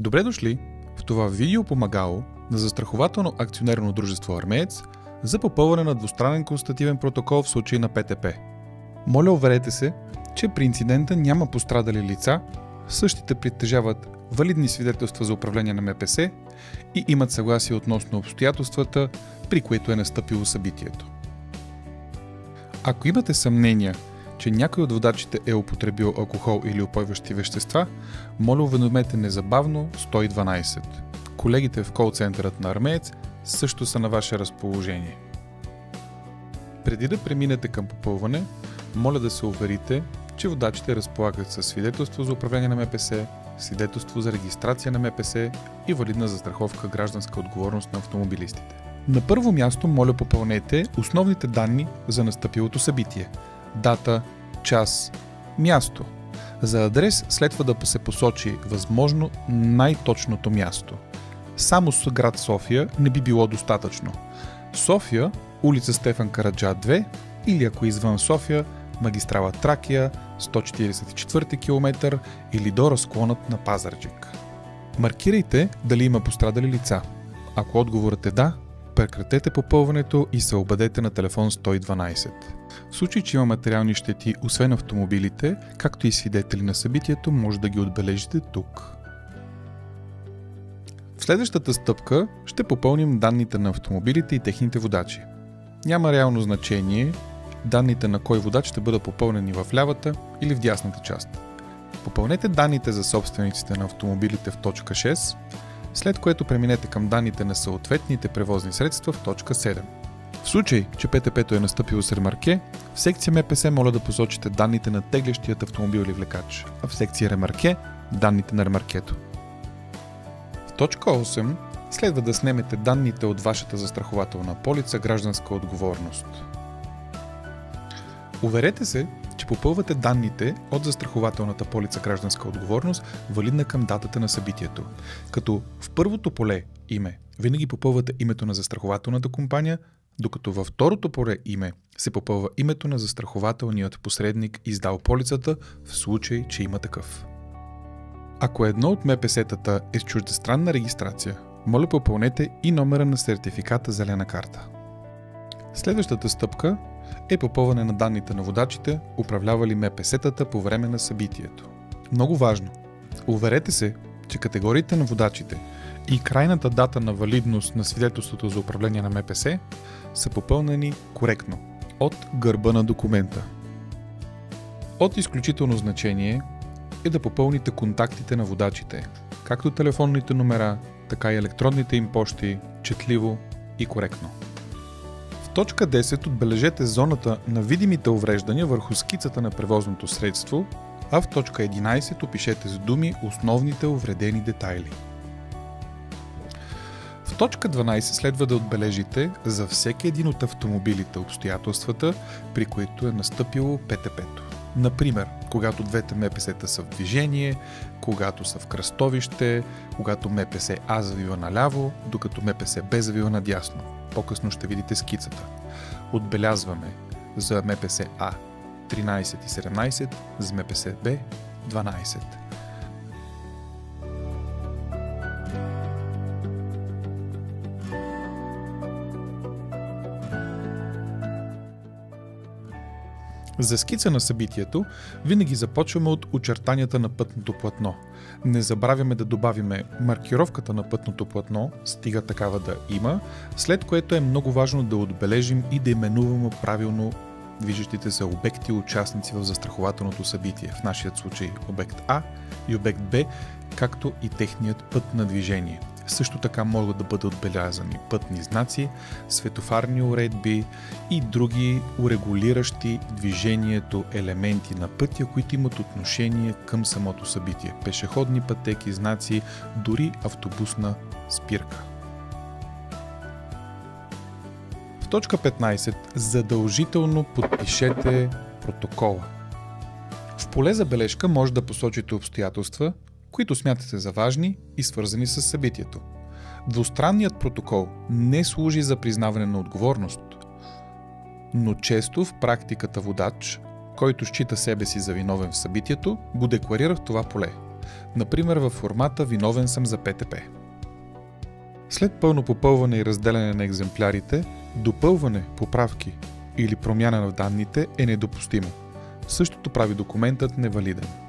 Добре дошли в това видео помагало на застрахователно акционерно дружество Армеец за попълване на двустранен констативен протокол в случай на ПТП. Моля, уверете се, че при инцидента няма пострадали лица, същите притежават валидни свидетелства за управление на МПС и имат съгласие относно обстоятелствата, при които е настъпило събитието. Ако имате съмнения, че някой от водачите е употребил алкохол или упойващи вещества, моля уведомете незабавно 112. Колегите в кол-центърът на Армеец също са на ваше разположение. Преди да преминете към попълване, моля да се уверите, че водачите разполагат със свидетелство за управление на МПС, свидетелство за регистрация на МПС и валидна застраховка гражданска отговорност на автомобилистите. На първо място моля попълнете основните данни за настъпилото събитие. Дата, час, място. За адрес следва да се посочи възможно най-точното място. Само с град София не би било достатъчно. София, улица Стефан Караджа 2 или ако извън София, магистрала Тракия, 144 км или до разклонът на Пазарджик. Маркирайте дали има пострадали лица. Ако отговорът е да, прекратете попълването и се обадете на телефон 112. В случай, че има материални щети, освен автомобилите, както и свидетели на събитието, може да ги отбележите тук. В следващата стъпка ще попълним данните на автомобилите и техните водачи. Няма реално значение данните на кой водач ще бъдат попълнени в лявата или в дясната част. Попълнете данните за собствениците на автомобилите в точка 6, след което преминете към данните на съответните превозни средства в точка 7. В случай, че ПТП-то е настъпило с ремарке, в секция МПС моля да посочите данните на теглещият автомобил или влекач, а в секция ремарке – данните на ремаркето. В точка 8 следва да снемете данните от вашата застрахователна полица гражданска отговорност. Уверете се, че попълвате данните от застрахователната полица гражданска отговорност, валидна към датата на събитието. Като в първото поле име винаги попълвате името на застрахователната компания, докато във второто поле име се попълва името на застрахователният посредник, издал полицата, в случай, че има такъв. Ако едно от МПС-тата е с чуждестранна регистрация, моля попълнете и номера на сертификата зелена карта. Следващата стъпка е попълване на данните на водачите, управлявали МПС-тата по време на събитието. Много важно! Уверете се, че категориите на водачите и крайната дата на валидност на свидетелството за управление на МПС са попълнени коректно от гърба на документа. От изключително значение е да попълните контактите на водачите, както телефонните номера, така и електронните им пощи, четливо и коректно. В точка 10 отбележете зоната на видимите увреждания върху скицата на превозното средство, а в точка 11 опишете с думи основните увредени детайли. В точка 12 следва да отбележите за всеки един от автомобилите обстоятелствата, при които е настъпило ПТП-то. Например, когато двете МПС-та са в движение, когато са в кръстовище, когато МПС А завива наляво, докато МПС Б завива надясно. По-късно ще видите скицата. Отбелязваме за МПС А 13 и 17, за МПС Б 12. За скица на събитието винаги започваме от очертанията на пътното платно. Не забравяме да добавиме маркировката на пътното платно, стига такава да има, след което е много важно да отбележим и да именуваме правилно движещите се обекти и участници в застрахователното събитие, в нашия случай обект А и обект Б, както и техният път на движение. Също така могат да бъдат отбелязани пътни знаци, светофарни уредби и други урегулиращи движението елементи на пътя, които имат отношение към самото събитие. Пешеходни пътеки, знаци, дори автобусна спирка. В точка 15 задължително подпишете протокола. В поле за бележка може да посочите обстоятелства, които смятате за важни и свързани с събитието. Двустранният протокол не служи за признаване на отговорност, но често в практиката водач, който счита себе си за виновен в събитието, го декларира в това поле. например във формата "Виновен съм за ПТП". След пълно попълване и разделяне на екземплярите, допълване, поправки или промяна в данните е недопустимо. Същото прави документът невалиден.